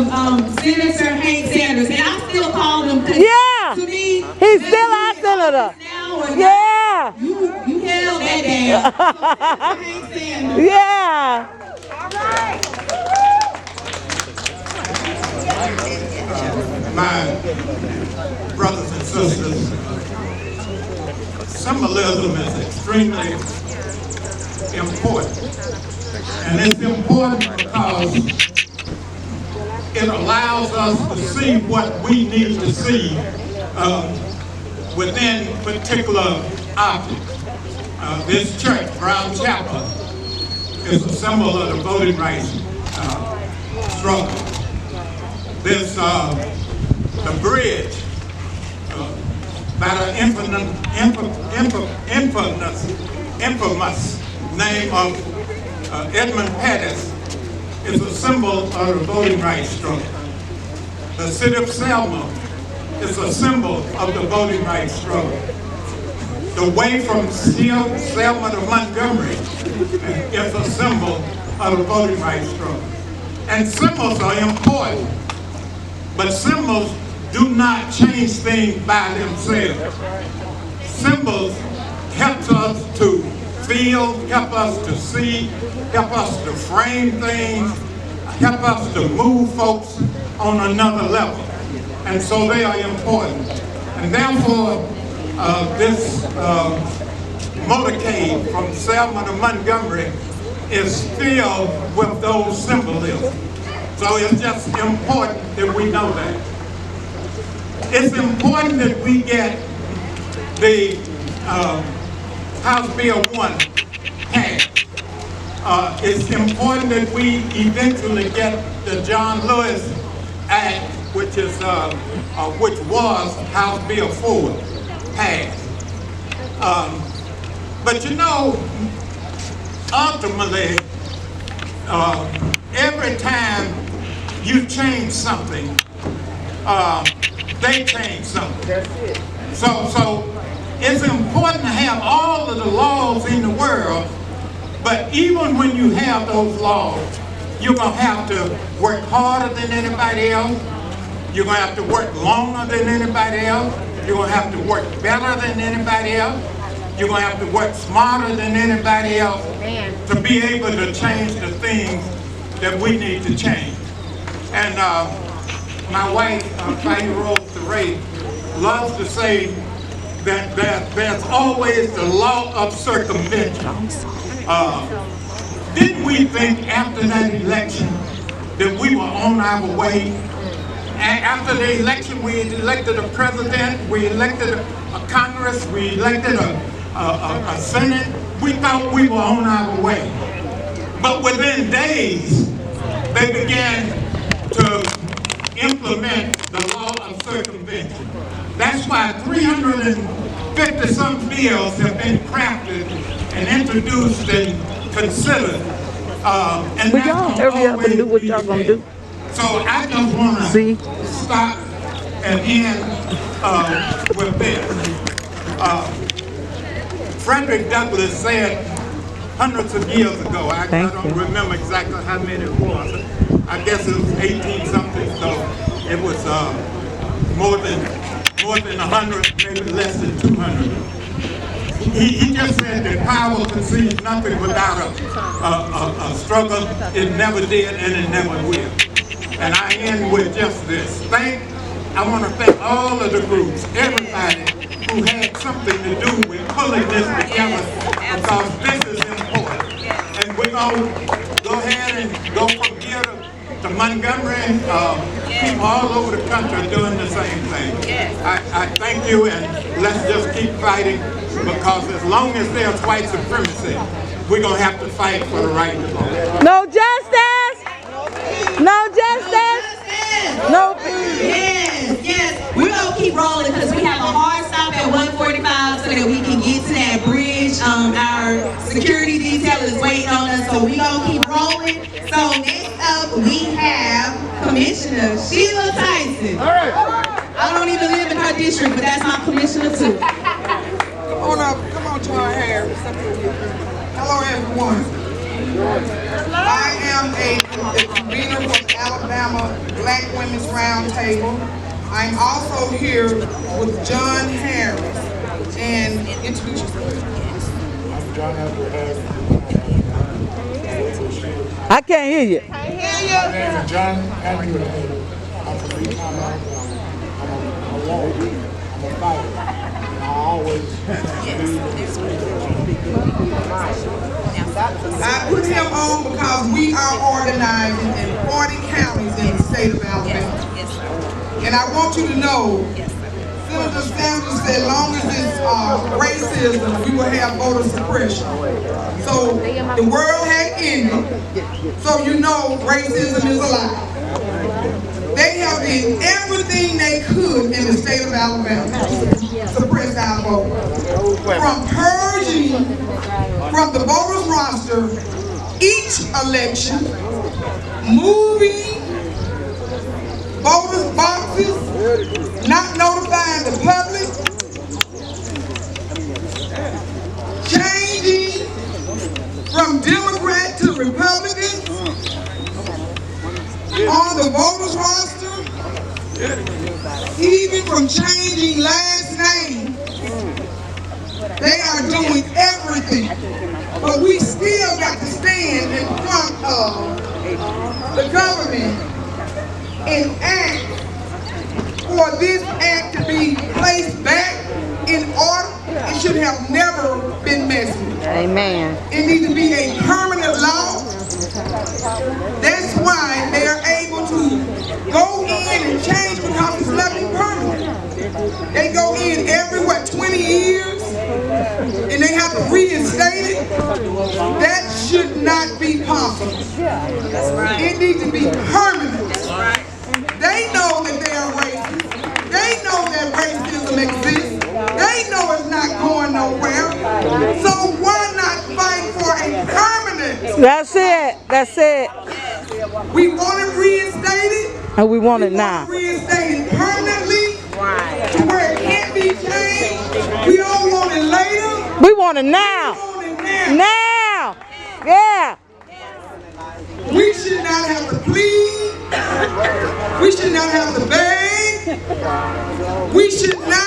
of Senator Hank Sanders, and I still call him. Yeah, to me, he's still our senator. Yeah, you held that down. So, Hank Sanders. Yeah. All right. My brothers and sisters, symbolism is extremely important. And it's important because it allows us to see what we need to see within particular objects. This church, Brown Chapel, is a symbol of the voting rights struggle. This, the bridge by the infamous name of Edmund Pettus is a symbol of the voting rights struggle. The city of Selma is a symbol of the voting rights struggle. The way from Selma to Montgomery is a symbol of the voting rights struggle. And symbols are important, but symbols do not change things by themselves. Symbols help us to feel, help us to see, help us to frame things, help us to move folks on another level. And so they are important. And therefore, this motorcade from Selma to Montgomery is filled with those symbolisms. So it's just important that we know that. It's important that we get the House Bill 1 passed. It's important that we eventually get the John Lewis Act, which was House Bill 4, passed. But you know, ultimately, every time you change something, they change something. That's it. So it's important to have all of the laws in the world, but even when you have those laws, you're going to have to work harder than anybody else. You're going to have to work longer than anybody else. You're going to have to work better than anybody else. You're going to have to work smarter than anybody else to be able to change the things that we need to change. And my wife, 5-year-old Ray, loves to say that there's always the law of circumvention. Didn't we think after that election that we were on our way? And after the election, we elected a president, we elected a Congress, we elected a Senate. We thought we were on our way. But within days, they began to implement the law of circumvention. That's why 350-some bills have been crafted and introduced and considered. And but y'all hurry up and do what y'all gonna do. So I just want to stop and end with this. Frederick Douglass said hundreds of years ago, I don't remember exactly how many it was. I guess it was 18-something, so it was more than 100, maybe less than 200. He just said that power conceives nothing without a struggle. It never did and it never will. And I end with just this. I want to thank all of the groups, everybody who had something to do with pulling this together, because this is important. And we're going to go ahead and go from here to Montgomery, people all over the country are doing the same thing. I thank you, and let's just keep fighting, because as long as there's white supremacy, we're going to have to fight for the right to vote. No justice! No justice! No peace! Yes. We're going to keep rolling because we have a hard stop at 1:45 so that we can get to that bridge. Our security detail is waiting on us, so we're going to keep rolling. So next up, we have Commissioner Sheila Tyson. All right. I don't even live in her district, but that's my commissioner too. Come on up. Come on to our hair. Hello, everyone. I am a convener from Alabama Black Women's Roundtable. I'm also here with John Harris. And introduce yourself. I'm John Harris. I can't hear you. My name is John Andrew. I'm from Lee County, Alabama. I'm a warrior. I'm a fighter. And I always I put him on because we are organizing in 40 counties in the state of Alabama. And I want you to know, Senator Sanders said, as long as it's racism, we will have voter suppression. So the world had ended, so you know racism is alive. They have did everything they could in the state of Alabama to suppress our vote. From purging from the voters roster each election, moving voters boxes, not notifying the public, changing from Democrat to Republican on the voters roster, even from changing last names. They are doing everything, but we still got to stand in front of the government and act for this act to be placed back in order. It should have never been messed with. Amen. It needs to be a permanent law. That's why they are able to go in and change because it's nothing permanent. They go in every, 20 years, and they have to reinstate it. That should not be possible. It needs to be permanent. They know that they are racist. They know that racism exists. They know it's not going nowhere. So why not fight for a permanent? That's it. That's it. We want it reinstated. And we want it now. Reinstated permanently to where it can't be changed. We don't want it later. We want it now. We want it now. Now. Yeah. We should not have to plead. We should not have to beg. We should not